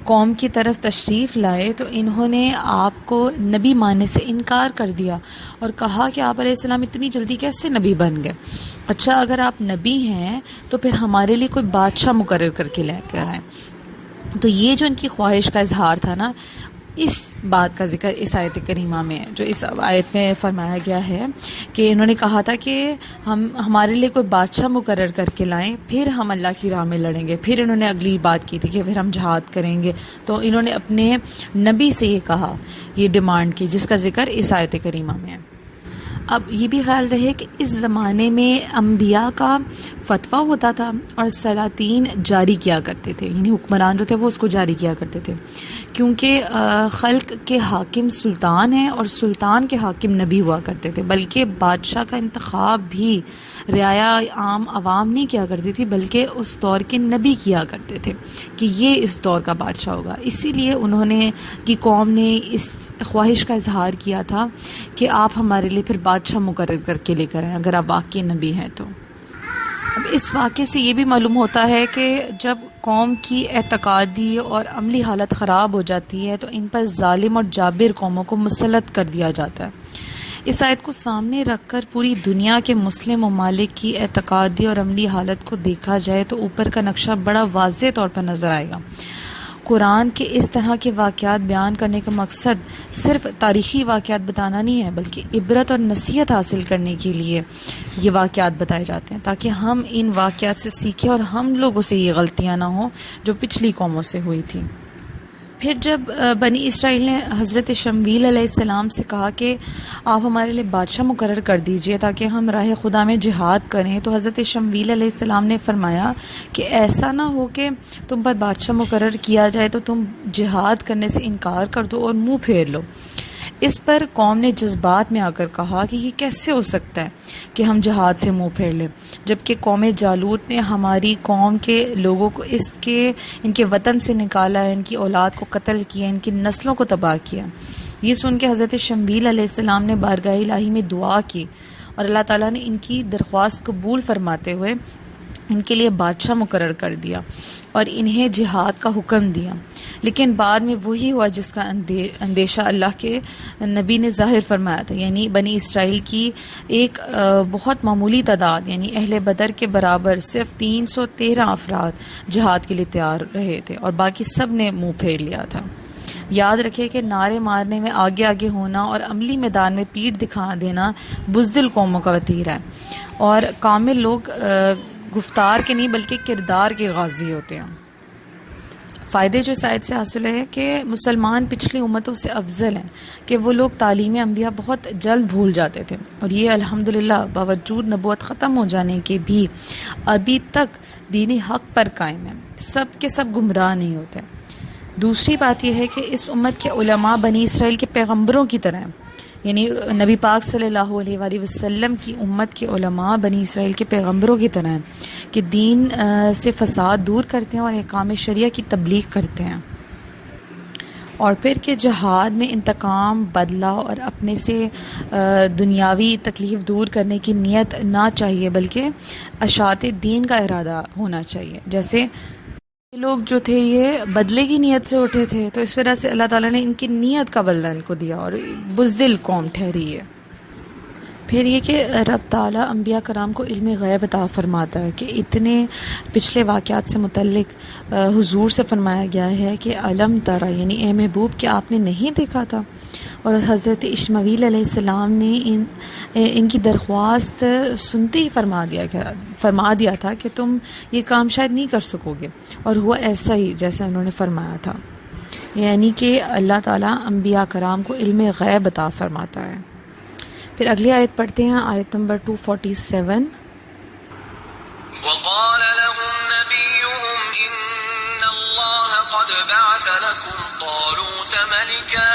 Speaker 1: قوم کی طرف تشریف لائے تو انہوں نے آپ کو نبی ماننے سے انکار کر دیا اور کہا کہ آپ علیہ السلام اتنی جلدی کیسے نبی بن گئے؟ اچھا اگر آپ نبی ہیں تو پھر ہمارے لیے کوئی بادشاہ مقرر کر کے لے کر آئیں. تو یہ جو ان کی خواہش کا اظہار تھا نا، اس بات کا ذکر اس آیت کریمہ میں جو اس آیت میں فرمایا گیا ہے کہ انہوں نے کہا تھا کہ ہمارے لیے کوئی بادشاہ مقرر کر کے لائیں پھر ہم اللہ کی راہ میں لڑیں گے. پھر انہوں نے اگلی بات کی تھی کہ پھر ہم جہاد کریں گے. تو انہوں نے اپنے نبی سے یہ کہا، یہ ڈیمانڈ کی جس کا ذکر اس آیت کریمہ میں ہے. اب یہ بھی خیال رہے کہ اس زمانے میں انبیاء کا فتویٰ ہوتا تھا اور سلاطین جاری کیا کرتے تھے، یعنی حکمران جو تھے وہ اس کو جاری کیا کرتے تھے، کیونکہ خلق کے حاکم سلطان ہیں اور سلطان کے حاکم نبی ہوا کرتے تھے. بلکہ بادشاہ کا انتخاب بھی رعایا عام عوام نہیں کیا کرتی تھی بلکہ اس دور کے نبی کیا کرتے تھے کہ یہ اس دور کا بادشاہ ہوگا. اسی لیے انہوں نے کی قوم نے اس خواہش کا اظہار کیا تھا کہ آپ ہمارے لیے پھر بادشاہ مقرر کر کے لے کر آئیں اگر آپ واقعی نبی ہیں تو. اب اس واقعے سے یہ بھی معلوم ہوتا ہے کہ جب قوم کی اعتقادی اور عملی حالت خراب ہو جاتی ہے تو ان پر ظالم اور جابر قوموں کو مسلط کر دیا جاتا ہے. اس آیت کو سامنے رکھ کر پوری دنیا کے مسلم ممالک کی اعتقادی اور عملی حالت کو دیکھا جائے تو اوپر کا نقشہ بڑا واضح طور پر نظر آئے گا. قرآن کے اس طرح کے واقعات بیان کرنے کا مقصد صرف تاریخی واقعات بتانا نہیں ہے بلکہ عبرت اور نصیحت حاصل کرنے کے لیے یہ واقعات بتائے جاتے ہیں تاکہ ہم ان واقعات سے سیکھیں اور ہم لوگوں سے یہ غلطیاں نہ ہوں جو پچھلی قوموں سے ہوئی تھیں. پھر جب بنی اسرائیل نے حضرت شمویل علیہ السلام سے کہا کہ آپ ہمارے لیے بادشاہ مقرر کر دیجئے تاکہ ہم راہ خدا میں جہاد کریں، تو حضرت شمویل علیہ السلام نے فرمایا کہ ایسا نہ ہو کہ تم پر بادشاہ مقرر کیا جائے تو تم جہاد کرنے سے انکار کر دو اور منہ پھیر لو. اس پر قوم نے جذبات میں آ کر کہا کہ یہ کیسے ہو سکتا ہے کہ ہم جہاد سے منہ پھیر لیں، جبکہ قوم جالوت نے ہماری قوم کے لوگوں کو ان کے وطن سے نکالا ہے، ان کی اولاد کو قتل کیا، ان کی نسلوں کو تباہ کیا. یہ سن کے حضرت شمویل علیہ السلام نے بارگاہ الہی میں دعا کی اور اللہ تعالیٰ نے ان کی درخواست قبول فرماتے ہوئے ان کے لیے بادشاہ مقرر کر دیا اور انہیں جہاد کا حکم دیا. لیکن بعد میں وہی ہوا جس کا اندیشہ اللہ کے نبی نے ظاہر فرمایا تھا، یعنی بنی اسرائیل کی ایک بہت معمولی تعداد یعنی اہل بدر کے برابر صرف 313 افراد جہاد کے لیے تیار رہے تھے اور باقی سب نے منہ پھیر لیا تھا. یاد رکھے کہ نعرے مارنے میں آگے آگے ہونا اور عملی میدان میں پیٹھ دکھا دینا بزدل قوموں کا وتیرہ ہے اور کامل لوگ گفتار کے نہیں بلکہ کردار کے غازی ہوتے ہیں. فائدے جو اس آیت سے حاصل ہے کہ مسلمان پچھلی امتوں سے افضل ہیں کہ وہ لوگ تعلیم انبیاء بہت جلد بھول جاتے تھے اور یہ الحمدللہ باوجود نبوت ختم ہو جانے کے بھی ابھی تک دین حق پر قائم ہیں، سب کے سب گمراہ نہیں ہوتے. دوسری بات یہ ہے کہ اس امت کے علماء بنی اسرائیل کے پیغمبروں کی طرح ہیں، یعنی نبی پاک صلی اللہ علیہ وآلہ وسلم کی امت کے علماء بنی اسرائیل کے پیغمبروں کی طرح ہیں کہ دین سے فساد دور کرتے ہیں اور احکام شریعہ کی تبلیغ کرتے ہیں. اور پھر کہ جہاد میں انتقام، بدلہ اور اپنے سے دنیاوی تکلیف دور کرنے کی نیت نہ چاہیے بلکہ اشاعت دین کا ارادہ ہونا چاہیے. جیسے لوگ جو تھے یہ بدلے کی نیت سے اٹھے تھے تو اس وجہ سے اللہ تعالیٰ نے ان کی نیت کا بدلہ ان کو دیا اور بزدل قوم ٹھہری ہے. پھر یہ کہ رب تعالیٰ انبیاء کرام کو علم غیب عطا فرماتا ہے کہ اتنے پچھلے واقعات سے متعلق حضور سے فرمایا گیا ہے کہ علم ترى، یعنی اے محبوب کہ آپ نے نہیں دیکھا تھا. اور حضرت اشمعیل علیہ السلام نے ان کی درخواست سنتے ہی فرما دیا تھا کہ تم یہ کام شاید نہیں کر سکو گے، اور ہوا ایسا ہی جیسا انہوں نے فرمایا تھا. یعنی کہ اللہ تعالیٰ انبیاء کرام کو علم غیب عطا فرماتا ہے. پھر اگلی آیت پڑھتے ہیں، آیت نمبر 247.
Speaker 2: وقال لهم نبيهم إن الله قد بعث لكم طالوت ملكا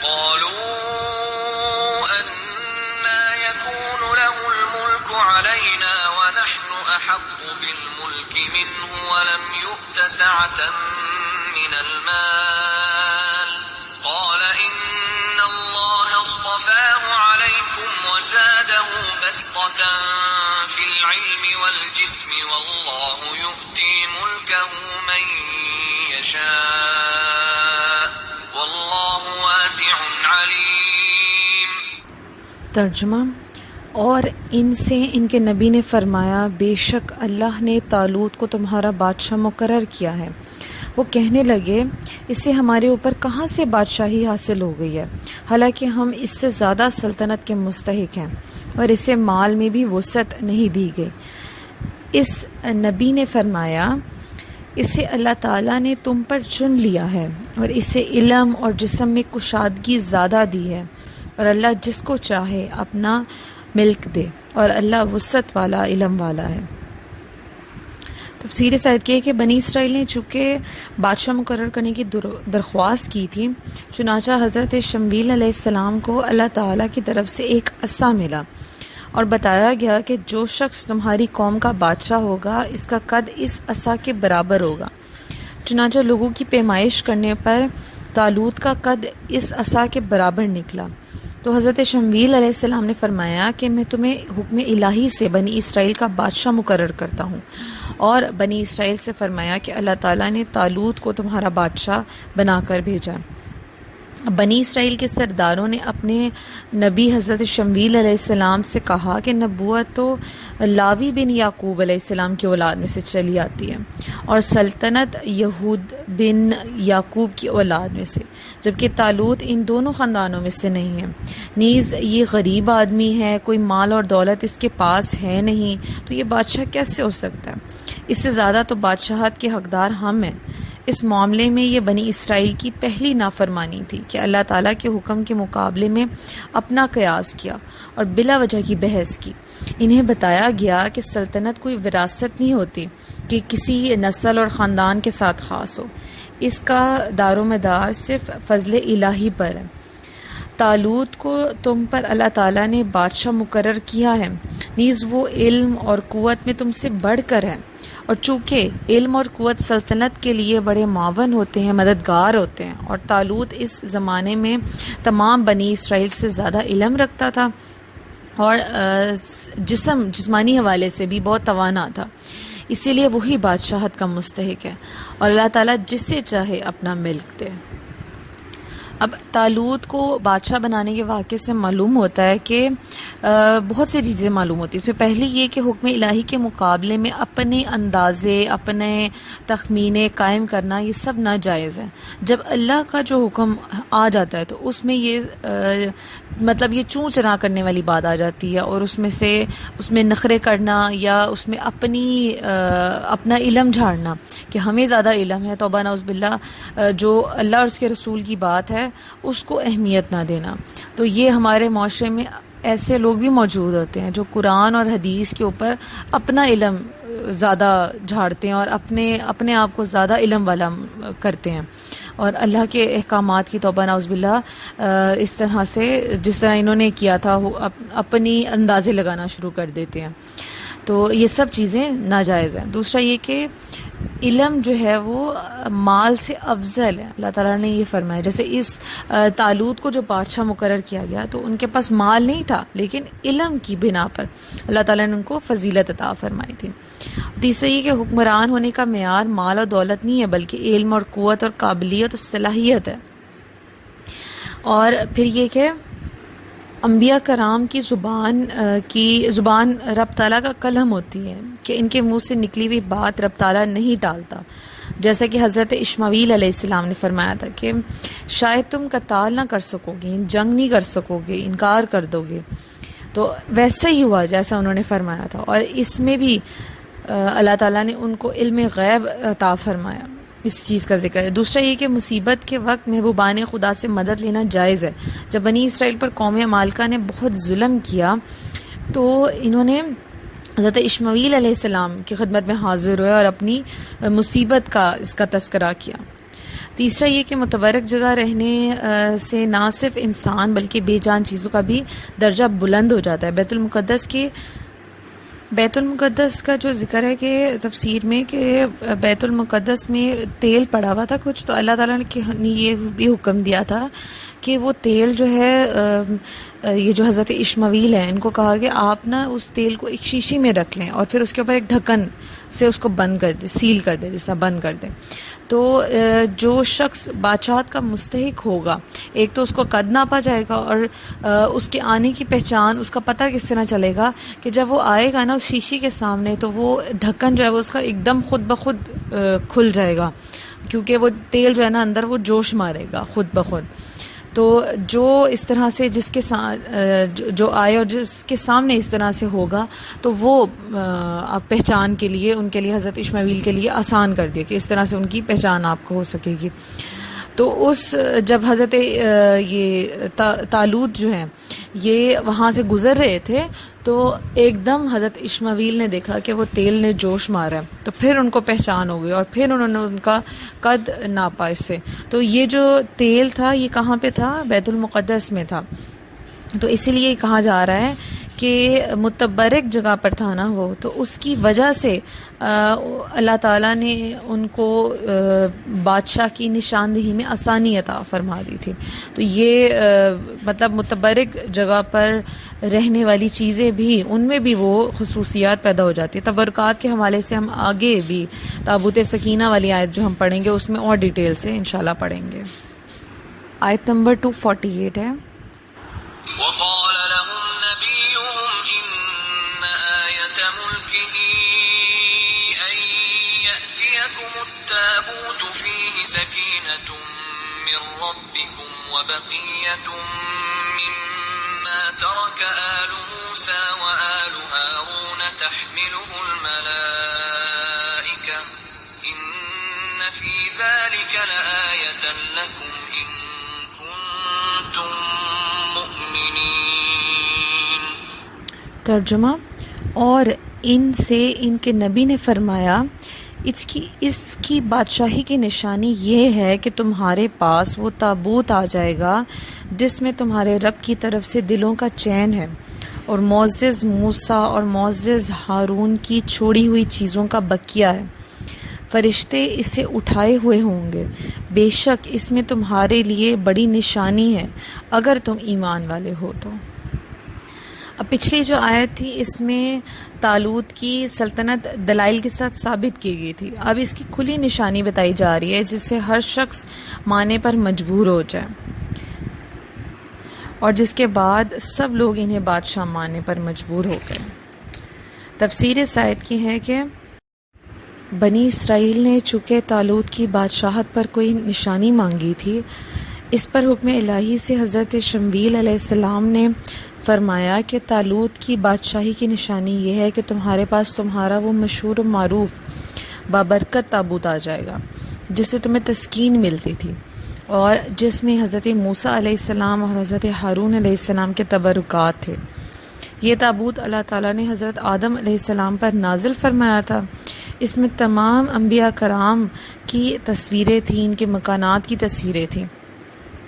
Speaker 2: قالوا أنى يكون له الملك علينا ونحن أحق بالملك منه ولم يؤت سعة من المال قال إن الله اصطفاه عليكم وزاده بسطة في العلم والجسم والله يؤتي ملكه من يشاء والله واسع عليم.
Speaker 1: ترجمہ: اور ان سے ان کے نبی نے فرمایا بے شک اللہ نے طالوت کو تمہارا بادشاہ مقرر کیا ہے. وہ کہنے لگے اسے ہمارے اوپر کہاں سے بادشاہی حاصل ہو گئی ہے، حالانکہ ہم اس سے زیادہ سلطنت کے مستحق ہیں اور اسے مال میں بھی وسعت نہیں دی گئی. اس نبی نے فرمایا اسے اللہ تعالیٰ نے تم پر چن لیا ہے اور اسے علم اور جسم میں کشادگی زیادہ دی ہے، اور اللہ جس کو چاہے اپنا ملک دے، اور اللہ وسعت والا علم والا ہے. تفسیر اس آیت کی ہے کہ بنی اسرائیل نے چونکہ بادشاہ مقرر کرنے کی درخواست کی تھی، چنانچہ حضرت شمویل علیہ السلام کو اللہ تعالیٰ کی طرف سے ایک عصا ملا اور بتایا گیا کہ جو شخص تمہاری قوم کا بادشاہ ہوگا اس کا قد اس عصا کے برابر ہوگا. چنانچہ لوگوں کی پیمائش کرنے پر طالوت کا قد اس عصا کے برابر نکلا. تو حضرت شمویل علیہ السلام نے فرمایا کہ میں تمہیں حکم الہی سے بنی اسرائیل کا بادشاہ مقرر کرتا ہوں، اور بنی اسرائیل سے فرمایا کہ اللہ تعالیٰ نے طالوت کو تمہارا بادشاہ بنا کر بھیجا. بنی اسرائیل کے سرداروں نے اپنے نبی حضرت شمویل علیہ السلام سے کہا کہ نبوت تو لاوی بن یعقوب علیہ السلام کی اولاد میں سے چلی آتی ہے اور سلطنت یہود بن یعقوب کی اولاد میں سے، جبکہ طالوت ان دونوں خاندانوں میں سے نہیں ہے. نیز یہ غریب آدمی ہے، کوئی مال اور دولت اس کے پاس ہے نہیں، تو یہ بادشاہ کیسے ہو سکتا ہے؟ اس سے زیادہ تو بادشاہت کے حقدار ہم ہیں. اس معاملے میں یہ بنی اسرائیل کی پہلی نافرمانی تھی کہ اللہ تعالیٰ کے حکم کے مقابلے میں اپنا قیاس کیا اور بلا وجہ کی بحث کی. انہیں بتایا گیا کہ سلطنت کوئی وراثت نہیں ہوتی کہ کسی نسل اور خاندان کے ساتھ خاص ہو، اس کا دار و مدار صرف فضل الہی پر ہے. طالوت کو تم پر اللہ تعالیٰ نے بادشاہ مقرر کیا ہے، نیز وہ علم اور قوت میں تم سے بڑھ کر ہے، اور چونکہ علم اور قوت سلطنت کے لیے بڑے معاون ہوتے ہیں، مددگار ہوتے ہیں، اور طالوت اس زمانے میں تمام بنی اسرائیل سے زیادہ علم رکھتا تھا اور جسمانی حوالے سے بھی بہت توانا تھا، اسی لیے وہی بادشاہت کا مستحق ہے، اور اللہ تعالیٰ جسے چاہے اپنا ملک دے. اب طالوت کو بادشاہ بنانے کے واقعے سے معلوم ہوتا ہے کہ بہت سی چیزیں معلوم ہوتی ہیں. اس میں پہلی یہ کہ حکم الہی کے مقابلے میں اپنے اندازے، اپنے تخمینے قائم کرنا یہ سب ناجائز ہے. جب اللہ کا جو حکم آ جاتا ہے تو اس میں یہ مطلب یہ چوں چرا کرنے والی بات آ جاتی ہے، اور اس میں نخرے کرنا یا اس میں اپنا علم جھاڑنا کہ ہمیں زیادہ علم ہے، توبہ نعوذ باللہ، جو اللہ اور اس کے رسول کی بات ہے اس کو اہمیت نہ دینا. تو یہ ہمارے معاشرے میں ایسے لوگ بھی موجود ہوتے ہیں جو قرآن اور حدیث کے اوپر اپنا علم زیادہ جھاڑتے ہیں اور اپنے آپ کو زیادہ علم والا کرتے ہیں، اور اللہ کے احکامات کی توبہ نعوذ باللہ اس طرح سے جس طرح انہوں نے کیا تھا اپنی اندازے لگانا شروع کر دیتے ہیں. تو یہ سب چیزیں ناجائز ہیں. دوسرا یہ کہ علم جو ہے وہ مال سے افضل ہے. اللہ تعالیٰ نے یہ فرمایا، جیسے اس طالوت کو جو بادشاہ مقرر کیا گیا تو ان کے پاس مال نہیں تھا، لیکن علم کی بنا پر اللہ تعالیٰ نے ان کو فضیلت عطا فرمائی تھی. تیسرا یہ کہ حکمران ہونے کا معیار مال اور دولت نہیں ہے، بلکہ علم اور قوت اور قابلیت اور صلاحیت ہے. اور پھر یہ کہ انبیاء کرام کی زبان رب تعالیٰ کا کلم ہوتی ہے کہ ان کے منہ سے نکلی ہوئی بات رب تعالیٰ نہیں ٹالتا. جیسا کہ حضرت اسماعیل علیہ السلام نے فرمایا تھا کہ شاید تم قتال نہ کر سکو گے، جنگ نہیں کر سکو گے، انکار کر دو گے. تو ویسا ہی ہوا جیسا انہوں نے فرمایا تھا. اور اس میں بھی اللہ تعالیٰ نے ان کو علم غیب عطا فرمایا، اس چیز کا ذکر ہے. دوسرا یہ کہ مصیبت کے وقت محبوبان خدا سے مدد لینا جائز ہے. جب بنی اسرائیل پر قوم مالکہ نے بہت ظلم کیا تو انہوں نے حضرت اسماعیل علیہ السلام کی خدمت میں حاضر ہوئے اور اپنی مصیبت کا اس کا تذکرہ کیا. تیسرا یہ کہ متبرک جگہ رہنے سے نہ صرف انسان بلکہ بے جان چیزوں کا بھی درجہ بلند ہو جاتا ہے. بیت المقدس کا جو ذکر ہے کہ تفسیر میں کہ بیت المقدس میں تیل پڑا ہوا تھا کچھ، تو اللہ تعالیٰ نے یہ بھی حکم دیا تھا کہ وہ تیل جو ہے یہ جو حضرت اسماعیل ہیں ان کو کہا کہ آپ نا اس تیل کو ایک شیشی میں رکھ لیں اور پھر اس کے اوپر ایک ڈھکن سے اس کو بند کر دیں، سیل کر دیں، جیسا بند کر دیں. تو جو شخص بادشاہت کا مستحق ہوگا، ایک تو اس کو قد ناپا جائے گا، اور اس کے آنے کی پہچان، اس کا پتہ کس طرح چلے گا کہ جب وہ آئے گا نا اس شیشی کے سامنے تو وہ ڈھکن جو ہے وہ اس کا ایک دم خود بخود کھل جائے گا، کیونکہ وہ تیل جو ہے نا اندر وہ جوش مارے گا خود بخود. تو جو اس طرح سے جس کے جو آئے اور جس کے سامنے اس طرح سے ہوگا تو وہ پہچان کے لیے ان کے لیے حضرت اسماعیل کے لیے آسان کر دیا کہ اس طرح سے ان کی پہچان آپ کو ہو سکے گی. تو جب حضرت یہ طالوت جو ہیں یہ وہاں سے گزر رہے تھے تو ایک دم حضرت اسماعیل نے دیکھا کہ وہ تیل نے جوش مارا ہے، تو پھر ان کو پہچان ہو گئی اور پھر انہوں نے ان کا قد ناپا اس سے. تو یہ جو تیل تھا یہ کہاں پہ تھا؟ بیت المقدس میں تھا. تو اسی لیے کہا جا رہا ہے کہ متبرک جگہ پر تھا نا وہ، تو اس کی وجہ سے اللہ تعالیٰ نے ان کو بادشاہ کی نشاندہی میں آسانی عطا فرما دی تھی. تو یہ مطلب متبرک جگہ پر رہنے والی چیزیں بھی ان میں بھی وہ خصوصیات پیدا ہو جاتی ہیں. تبرکات کے حوالے سے ہم آگے بھی تابوت سکینہ والی آیت جو ہم پڑھیں گے اس میں اور ڈیٹیل سے انشاءاللہ پڑھیں گے. آیت نمبر 248 ہے.
Speaker 2: وقال لهم نبيهم إن آية ملكه أن يأتيكم التابوت فيه سكينة من ربكم وبقية مما ترك آل موسى وآل هارون تحمله الملائكة إن في ذلك لآية لكم إن كنتم
Speaker 1: ترجمہ. اور ان سے ان کے نبی نے فرمایا اس کی بادشاہی کی نشانی یہ ہے کہ تمہارے پاس وہ تابوت آ جائے گا جس میں تمہارے رب کی طرف سے دلوں کا چین ہے اور معزز موسیٰ اور معزز ہارون کی چھوڑی ہوئی چیزوں کا بقیہ ہے. فرشتے اسے اٹھائے ہوئے ہوں گے. بے شک اس میں تمہارے لیے بڑی نشانی ہے اگر تم ایمان والے ہو تو. اب پچھلی جو آیت تھی اس میں طالوت کی سلطنت دلائل کے ساتھ ثابت کی گئی تھی. اب اس کی کھلی نشانی بتائی جا رہی ہے جس سے ہر شخص ماننے پر مجبور ہو جائے اور جس کے بعد سب لوگ انہیں بادشاہ ماننے پر مجبور ہو گئے. تفسیر اس آیت کی ہے کہ بنی اسرائیل نے چونکہ طالوت کی بادشاہت پر کوئی نشانی مانگی تھی، اس پر حکم الہی سے حضرت شمویل علیہ السلام نے فرمایا کہ طالوت کی بادشاہی کی نشانی یہ ہے کہ تمہارے پاس تمہارا وہ مشہور و معروف بابرکت تابوت آ جائے گا جس سے تمہیں تسکین ملتی تھی اور جس میں حضرت موسیٰ علیہ السلام اور حضرت ہارون علیہ السلام کے تبرکات تھے. یہ تابوت اللہ تعالیٰ نے حضرت آدم علیہ السلام پر نازل فرمایا تھا. اس میں تمام انبیاء کرام کی تصویریں تھیں، ان کے مکانات کی تصویریں تھیں،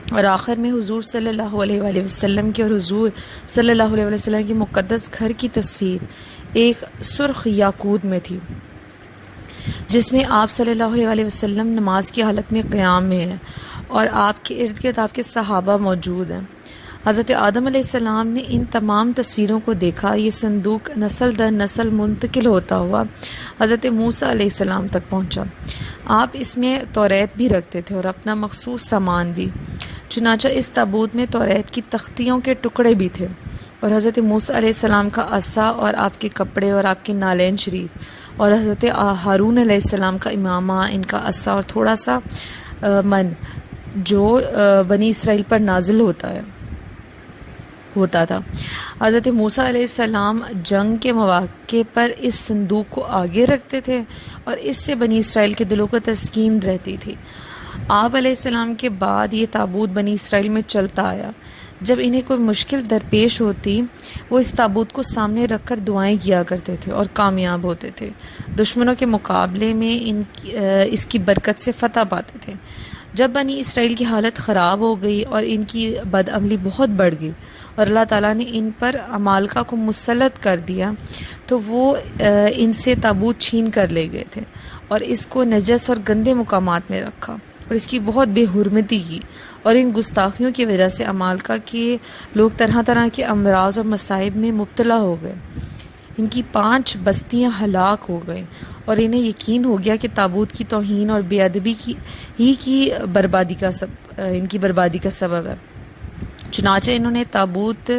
Speaker 1: اور آخر میں حضور صلی اللہ علیہ وآلہ وسلم کی اور حضور صلی اللہ علیہ وآلہ وسلم کی مقدس گھر کی تصویر ایک سرخ یاقوت میں تھی جس میں آپ صلی اللہ علیہ وآلہ وسلم نماز کی حالت میں قیام میں ہیں اور آپ کے ارد گرد آپ کے صحابہ موجود ہیں. حضرت آدم علیہ السلام نے ان تمام تصویروں کو دیکھا. یہ صندوق نسل در نسل منتقل ہوتا ہوا حضرت موسیٰ علیہ السلام تک پہنچا. آپ اس میں توریت بھی رکھتے تھے اور اپنا مخصوص سامان بھی. چنانچہ اس تابوت میں توریت کی تختیوں کے ٹکڑے بھی تھے، اور حضرت موسیٰ علیہ السلام کا عصا اور آپ کے کپڑے اور آپ کے نالین شریف، اور حضرت ہارون علیہ السلام کا امامہ، ان کا عصا اور تھوڑا سا من جو بنی اسرائیل پر نازل ہوتا تھا۔ حضرت موسیٰ علیہ السلام جنگ کے مواقع پر اس صندوق کو آگے رکھتے تھے اور اس سے بنی اسرائیل کے دلوں کو تسکین رہتی تھی۔ آپ علیہ السلام کے بعد یہ تابوت بنی اسرائیل میں چلتا آیا۔ جب انہیں کوئی مشکل درپیش ہوتی وہ اس تابوت کو سامنے رکھ کر دعائیں کیا کرتے تھے اور کامیاب ہوتے تھے۔ دشمنوں کے مقابلے میں اس کی برکت سے فتح پاتے تھے۔ جب بنی اسرائیل کی حالت خراب ہو گئی اور ان کی بد عملی بہت بڑھ گئی اور اللہ تعالیٰ نے ان پر عمالقہ کو مسلط کر دیا تو وہ ان سے تابوت چھین کر لے گئے تھے اور اس کو نجس اور گندے مقامات میں رکھا اور اس کی بہت بے حرمتی کی، اور ان گستاخیوں کی وجہ سے عمالقہ کے لوگ طرح طرح کے امراض اور مصائب میں مبتلا ہو گئے۔ ان کی 5 بستیاں ہلاک ہو گئیں اور انہیں یقین ہو گیا کہ تابوت کی توہین اور بے ادبی کی بربادی کا سبب ہے۔ چنانچہ انہوں نے تابوت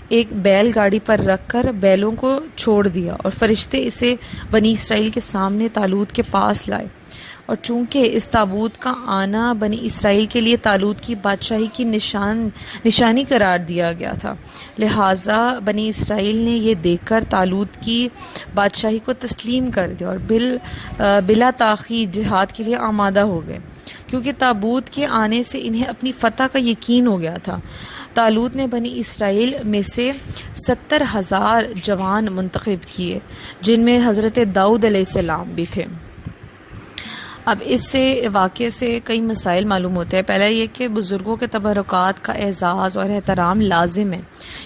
Speaker 1: ایک بیل گاڑی پر رکھ کر بیلوں کو چھوڑ دیا اور فرشتے اسے بنی اسرائیل کے سامنے طالوت کے پاس لائے، اور چونکہ اس تابوت کا آنا بنی اسرائیل کے لیے طالوت کی بادشاہی کی نشانی قرار دیا گیا تھا، لہٰذا بنی اسرائیل نے یہ دیکھ کر طالوت کی بادشاہی کو تسلیم کر دیا اور بلا تاخیر جہاد کے لیے آمادہ ہو گئے، کیونکہ تابوت کے آنے سے انہیں اپنی فتح کا یقین ہو گیا تھا۔ طالوت نے بنی اسرائیل میں سے 70,000 جوان منتخب کیے، جن میں حضرت داؤد علیہ السلام بھی تھے۔ اب اس سے واقعے سے کئی مسائل معلوم ہوتے ہیں۔ پہلا یہ کہ بزرگوں کے تبرکات کا اعزاز اور احترام لازم ہے،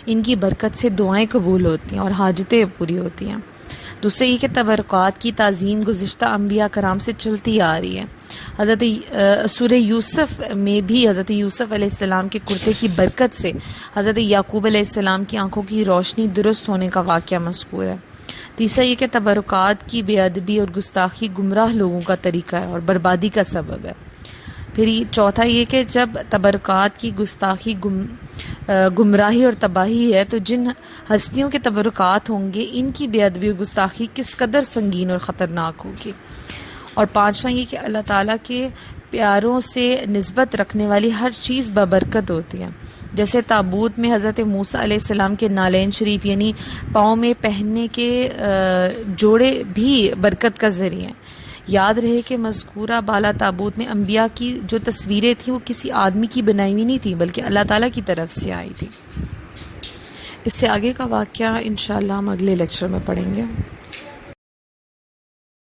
Speaker 1: ان کی برکت سے دعائیں قبول ہوتی ہیں اور حاجتیں پوری ہوتی ہیں۔ دوسرے یہ کہ تبرکات کی تعظیم گزشتہ انبیاء کرام سے چلتی آ رہی ہے۔ حضرت سورہ یوسف میں بھی حضرت یوسف علیہ السلام کے کرتے کی برکت سے حضرت یعقوب علیہ السلام کی آنکھوں کی روشنی درست ہونے کا واقعہ مذکور ہے۔ تیسرا یہ کہ تبرکات کی بے ادبی اور گستاخی گمراہ لوگوں کا طریقہ ہے اور بربادی کا سبب ہے۔ پھر چوتھا یہ کہ جب تبرکات کی گستاخی گمراہی اور تباہی ہے تو جن ہستیوں کے تبرکات ہوں گے ان کی بے ادبی اور گستاخی کس قدر سنگین اور خطرناک ہوگی۔ اور پانچواں یہ کہ اللہ تعالیٰ کے پیاروں سے نسبت رکھنے والی ہر چیز ببرکت ہوتی ہے، جیسے تابوت میں حضرت موسیٰ علیہ السلام کے نالین شریف یعنی پاؤں میں پہننے کے جوڑے بھی برکت کا ذریعہ ہیں۔ یاد رہے کہ مذکورہ بالا تابوت میں انبیاء کی جو تصویریں تھیں وہ کسی آدمی کی بنائی ہوئی نہیں تھی بلکہ اللہ تعالیٰ کی طرف سے آئی تھی۔ اس سے آگے کا واقعہ انشاءاللہ ہم اگلے لیکچر میں پڑھیں گے۔